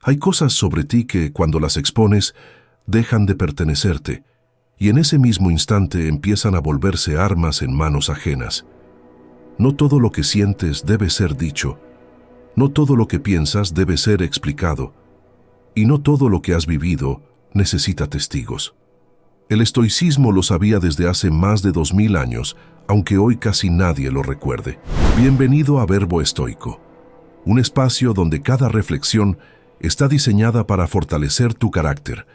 Hay cosas sobre ti que, cuando las expones, dejan de pertenecerte, y en ese mismo instante empiezan a volverse armas en manos ajenas. No todo lo que sientes debe ser dicho, no todo lo que piensas debe ser explicado, y no todo lo que has vivido necesita testigos. El estoicismo lo sabía desde hace más de 2000 años, aunque hoy casi nadie lo recuerde. Bienvenido a Verbo Estoico, un espacio donde cada reflexión está diseñada para fortalecer tu carácter,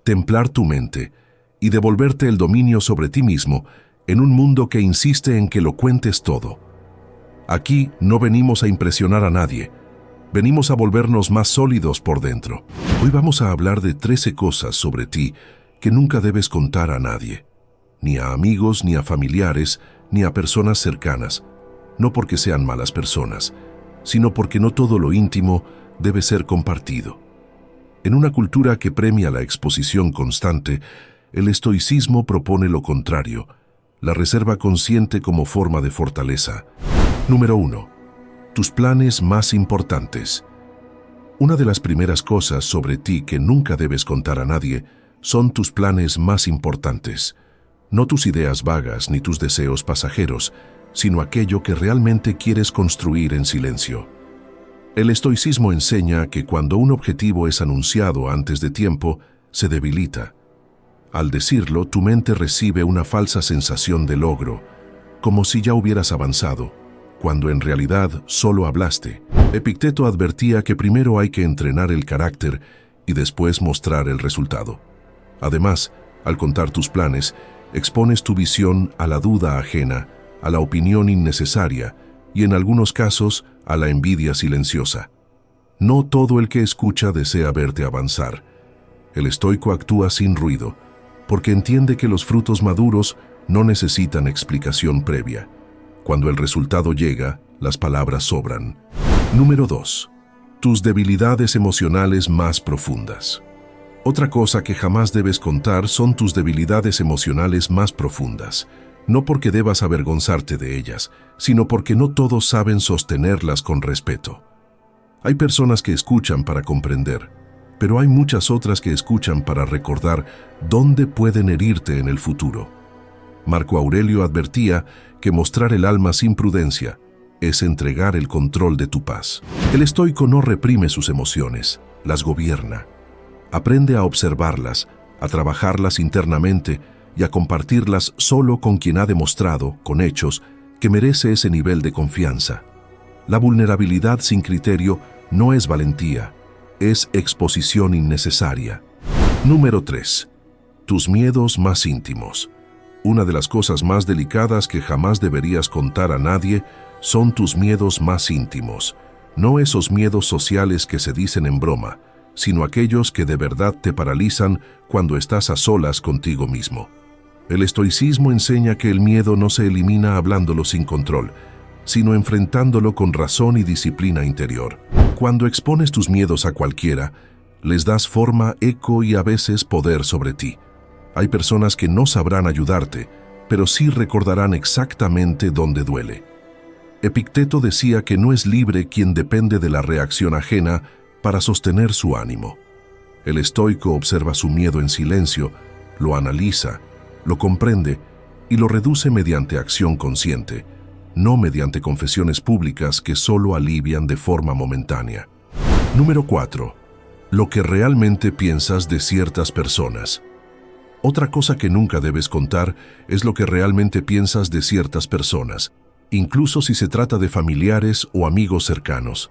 templar tu mente y devolverte el dominio sobre ti mismo en un mundo que insiste en que lo cuentes todo. Aquí no venimos a impresionar a nadie, venimos a volvernos más sólidos por dentro. Hoy vamos a hablar de 13 cosas sobre ti que nunca debes contar a nadie, ni a amigos, ni a familiares, ni a personas cercanas, no porque sean malas personas, sino porque no todo lo íntimo debe ser compartido. En una cultura que premia la exposición constante, el estoicismo propone lo contrario, la reserva consciente como forma de fortaleza. Número 1. Tus planes más importantes. Una de las primeras cosas sobre ti que nunca debes contar a nadie son tus planes más importantes. No tus ideas vagas ni tus deseos pasajeros, sino aquello que realmente quieres construir en silencio. El estoicismo enseña que cuando un objetivo es anunciado antes de tiempo, se debilita. Al decirlo, tu mente recibe una falsa sensación de logro, como si ya hubieras avanzado, cuando en realidad solo hablaste. Epicteto advertía que primero hay que entrenar el carácter y después mostrar el resultado. Además, al contar tus planes, expones tu visión a la duda ajena, a la opinión innecesaria y, en algunos casos, a la envidia silenciosa. No todo el que escucha desea verte avanzar. El estoico actúa sin ruido, porque entiende que los frutos maduros no necesitan explicación previa. Cuando el resultado llega, las palabras sobran. Número 2. Tus debilidades emocionales más profundas. Otra cosa que jamás debes contar son tus debilidades emocionales más profundas. No porque debas avergonzarte de ellas, sino porque no todos saben sostenerlas con respeto. Hay personas que escuchan para comprender, pero hay muchas otras que escuchan para recordar dónde pueden herirte en el futuro. Marco Aurelio advertía que mostrar el alma sin prudencia es entregar el control de tu paz. El estoico no reprime sus emociones, las gobierna. Aprende a observarlas, a trabajarlas internamente y a compartirlas solo con quien ha demostrado, con hechos, que merece ese nivel de confianza. La vulnerabilidad sin criterio no es valentía, es exposición innecesaria. Número 3. Tus miedos más íntimos. Una de las cosas más delicadas que jamás deberías contar a nadie son tus miedos más íntimos, no esos miedos sociales que se dicen en broma, sino aquellos que de verdad te paralizan cuando estás a solas contigo mismo. El estoicismo enseña que el miedo no se elimina hablándolo sin control, sino enfrentándolo con razón y disciplina interior. Cuando expones tus miedos a cualquiera, les das forma, eco y a veces poder sobre ti. Hay personas que no sabrán ayudarte, pero sí recordarán exactamente dónde duele. Epicteto decía que no es libre quien depende de la reacción ajena para sostener su ánimo. El estoico observa su miedo en silencio, lo analiza, lo comprende y lo reduce mediante acción consciente, no mediante confesiones públicas que solo alivian de forma momentánea. Número 4. Lo que realmente piensas de ciertas personas. Otra cosa que nunca debes contar es lo que realmente piensas de ciertas personas, incluso si se trata de familiares o amigos cercanos.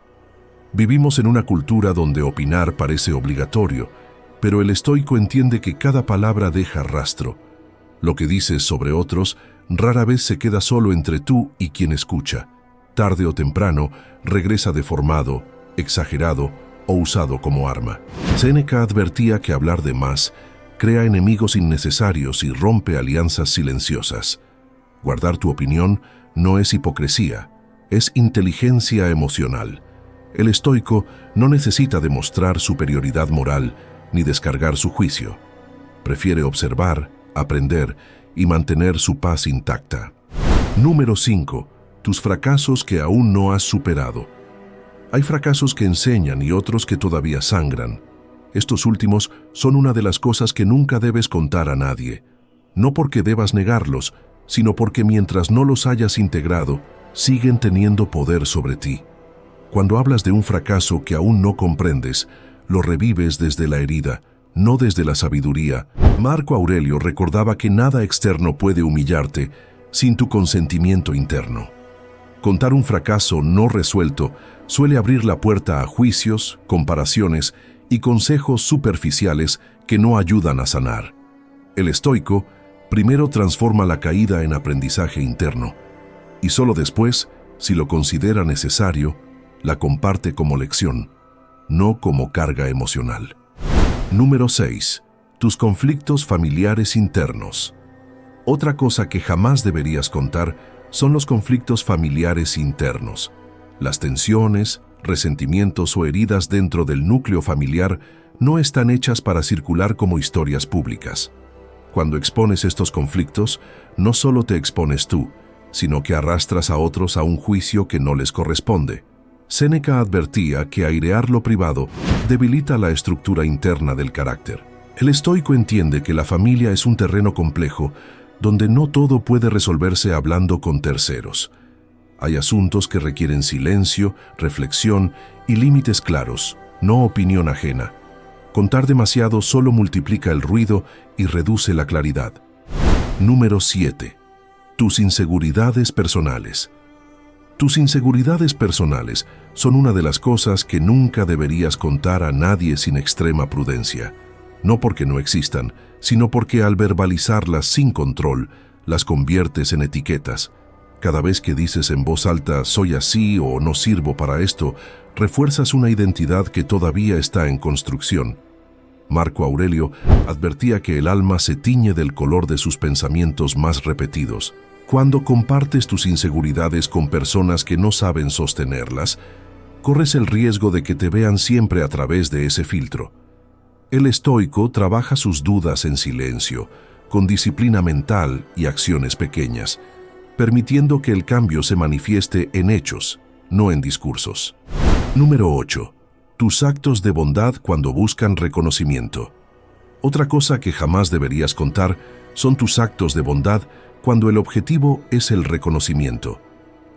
Vivimos en una cultura donde opinar parece obligatorio, pero el estoico entiende que cada palabra deja rastro. Lo que dices sobre otros rara vez se queda solo entre tú y quien escucha. Tarde o temprano regresa deformado, exagerado o usado como arma. Séneca advertía que hablar de más crea enemigos innecesarios y rompe alianzas silenciosas. Guardar tu opinión no es hipocresía, es inteligencia emocional. El estoico no necesita demostrar superioridad moral ni descargar su juicio. Prefiere observar, aprender y mantener su paz intacta. Número 5. Tus fracasos que aún no has superado. Hay fracasos que enseñan y otros que todavía sangran. Estos últimos son una de las cosas que nunca debes contar a nadie. No porque debas negarlos, sino porque mientras no los hayas integrado, siguen teniendo poder sobre ti. Cuando hablas de un fracaso que aún no comprendes, lo revives desde la herida, no desde la sabiduría. Marco Aurelio recordaba que nada externo puede humillarte sin tu consentimiento interno. Contar un fracaso no resuelto suele abrir la puerta a juicios, comparaciones y consejos superficiales que no ayudan a sanar. El estoico primero transforma la caída en aprendizaje interno y solo después, si lo considera necesario, la comparte como lección, no como carga emocional. Número 6. Tus conflictos familiares internos. Otra cosa que jamás deberías contar son los conflictos familiares internos. Las tensiones, resentimientos o heridas dentro del núcleo familiar no están hechas para circular como historias públicas. Cuando expones estos conflictos, no solo te expones tú, sino que arrastras a otros a un juicio que no les corresponde. Séneca advertía que airear lo privado debilita la estructura interna del carácter. El estoico entiende que la familia es un terreno complejo donde no todo puede resolverse hablando con terceros. Hay asuntos que requieren silencio, reflexión y límites claros, no opinión ajena. Contar demasiado solo multiplica el ruido y reduce la claridad. Número 7. Tus inseguridades personales. Tus inseguridades personales son una de las cosas que nunca deberías contar a nadie sin extrema prudencia. No porque no existan, sino porque al verbalizarlas sin control, las conviertes en etiquetas. Cada vez que dices en voz alta «soy así» o «no sirvo para esto», refuerzas una identidad que todavía está en construcción. Marco Aurelio advertía que el alma se tiñe del color de sus pensamientos más repetidos. Cuando compartes tus inseguridades con personas que no saben sostenerlas, corres el riesgo de que te vean siempre a través de ese filtro. El estoico trabaja sus dudas en silencio, con disciplina mental y acciones pequeñas, permitiendo que el cambio se manifieste en hechos, no en discursos. Número 8. Tus actos de bondad cuando buscan reconocimiento. Otra cosa que jamás deberías contar son tus actos de bondad cuando el objetivo es el reconocimiento.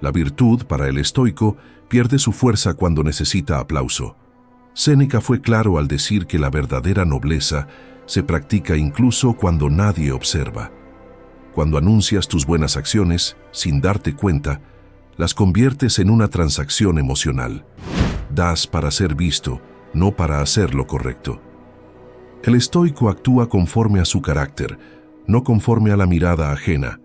La virtud, para el estoico, pierde su fuerza cuando necesita aplauso. Séneca fue claro al decir que la verdadera nobleza se practica incluso cuando nadie observa. Cuando anuncias tus buenas acciones, sin darte cuenta, las conviertes en una transacción emocional. Das para ser visto, no para hacer lo correcto. El estoico actúa conforme a su carácter, no conforme a la mirada ajena.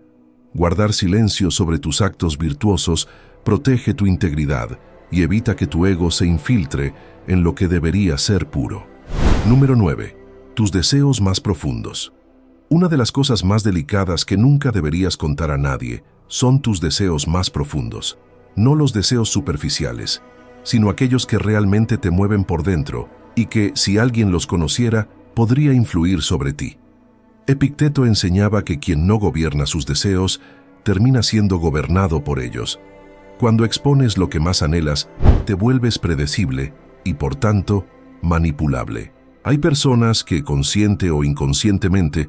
Guardar silencio sobre tus actos virtuosos protege tu integridad y evita que tu ego se infiltre en lo que debería ser puro. Número 9. Tus deseos más profundos. Una de las cosas más delicadas que nunca deberías contar a nadie son tus deseos más profundos. No los deseos superficiales, sino aquellos que realmente te mueven por dentro y que, si alguien los conociera, podría influir sobre ti. Epicteto enseñaba que quien no gobierna sus deseos termina siendo gobernado por ellos. Cuando expones lo que más anhelas, te vuelves predecible y, por tanto, manipulable. Hay personas que, consciente o inconscientemente,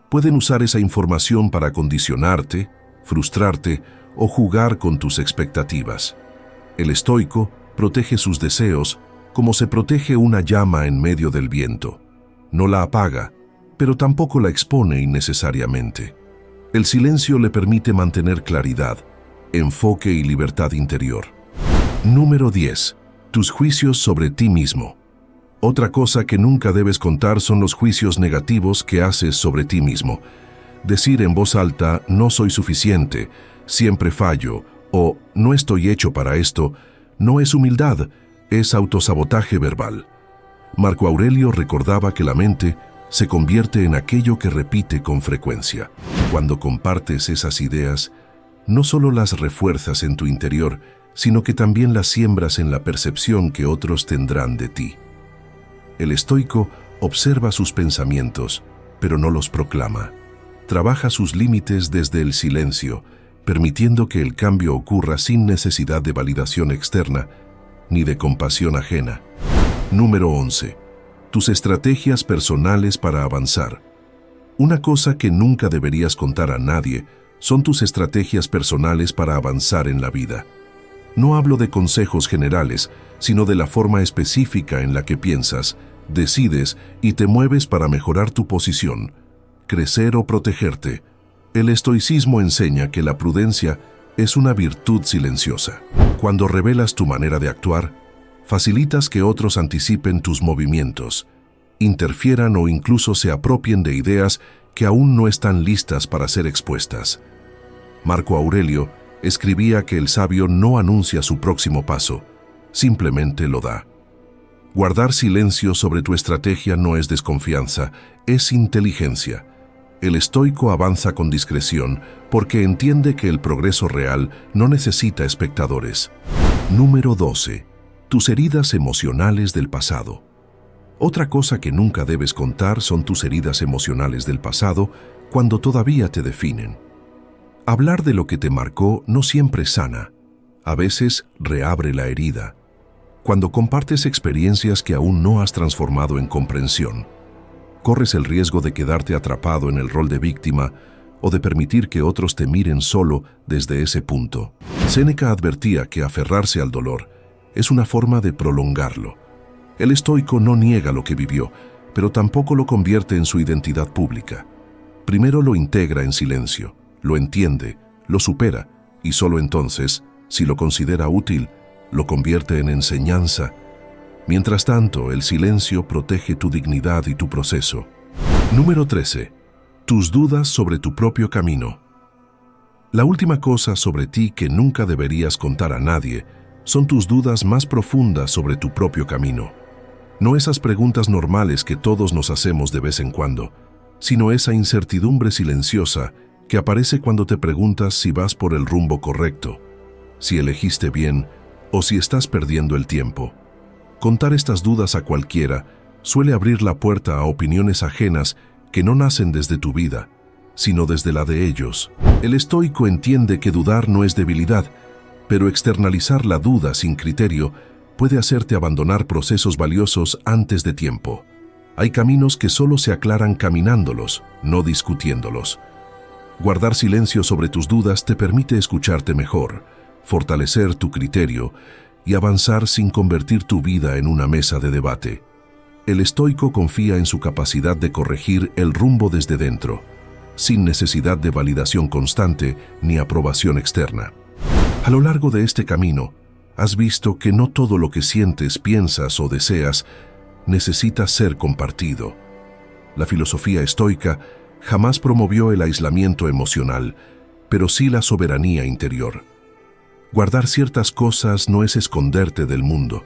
pueden usar esa información para condicionarte, frustrarte o jugar con tus expectativas. El estoico protege sus deseos como se protege una llama en medio del viento. No la apaga, pero tampoco la expone innecesariamente. El silencio le permite mantener claridad, enfoque y libertad interior. Número 10. Tus juicios sobre ti mismo. Otra cosa que nunca debes contar son los juicios negativos que haces sobre ti mismo. Decir en voz alta «no soy suficiente», «siempre fallo» o «no estoy hecho para esto» no es humildad, es autosabotaje verbal. Marco Aurelio recordaba que la mente se convierte en aquello que repite con frecuencia. Cuando compartes esas ideas, no solo las refuerzas en tu interior, sino que también las siembras en la percepción que otros tendrán de ti. El estoico observa sus pensamientos, pero no los proclama. Trabaja sus límites desde el silencio, permitiendo que el cambio ocurra sin necesidad de validación externa, ni de compasión ajena. Número 11. Tus estrategias personales para avanzar. Una cosa que nunca deberías contar a nadie son tus estrategias personales para avanzar en la vida. No hablo de consejos generales, sino de la forma específica en la que piensas, decides y te mueves para mejorar tu posición, crecer o protegerte. El estoicismo enseña que la prudencia es una virtud silenciosa. Cuando revelas tu manera de actuar, facilitas que otros anticipen tus movimientos, interfieran o incluso se apropien de ideas que aún no están listas para ser expuestas. Marco Aurelio escribía que el sabio no anuncia su próximo paso, simplemente lo da. Guardar silencio sobre tu estrategia no es desconfianza, es inteligencia. El estoico avanza con discreción porque entiende que el progreso real no necesita espectadores. Número 12. Tus heridas emocionales del pasado. Otra cosa que nunca debes contar son tus heridas emocionales del pasado cuando todavía te definen. Hablar de lo que te marcó no siempre sana. A veces reabre la herida. Cuando compartes experiencias que aún no has transformado en comprensión, corres el riesgo de quedarte atrapado en el rol de víctima o de permitir que otros te miren solo desde ese punto. Séneca advertía que aferrarse al dolor es una forma de prolongarlo. El estoico no niega lo que vivió, pero tampoco lo convierte en su identidad pública. Primero lo integra en silencio, lo entiende, lo supera y solo entonces, si lo considera útil, lo convierte en enseñanza. Mientras tanto, el silencio protege tu dignidad y tu proceso. Número 13. Tus dudas sobre tu propio camino. La última cosa sobre ti que nunca deberías contar a nadie son tus dudas más profundas sobre tu propio camino. No esas preguntas normales que todos nos hacemos de vez en cuando, sino esa incertidumbre silenciosa que aparece cuando te preguntas si vas por el rumbo correcto, si elegiste bien o si estás perdiendo el tiempo. Contar estas dudas a cualquiera suele abrir la puerta a opiniones ajenas que no nacen desde tu vida, sino desde la de ellos. El estoico entiende que dudar no es debilidad, pero externalizar la duda sin criterio puede hacerte abandonar procesos valiosos antes de tiempo. Hay caminos que solo se aclaran caminándolos, no discutiéndolos. Guardar silencio sobre tus dudas te permite escucharte mejor, fortalecer tu criterio y avanzar sin convertir tu vida en una mesa de debate. El estoico confía en su capacidad de corregir el rumbo desde dentro, sin necesidad de validación constante ni aprobación externa. A lo largo de este camino, has visto que no todo lo que sientes, piensas o deseas necesita ser compartido. La filosofía estoica jamás promovió el aislamiento emocional, pero sí la soberanía interior. Guardar ciertas cosas no es esconderte del mundo,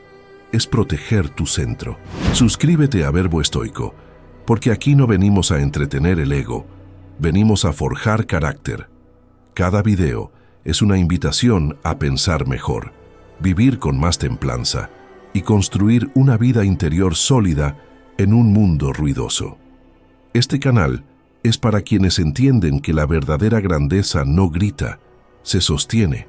es proteger tu centro. Suscríbete a Verbo Estoico, porque aquí no venimos a entretener el ego, venimos a forjar carácter. Cada video es una invitación a pensar mejor, vivir con más templanza y construir una vida interior sólida en un mundo ruidoso. Este canal es para quienes entienden que la verdadera grandeza no grita, se sostiene.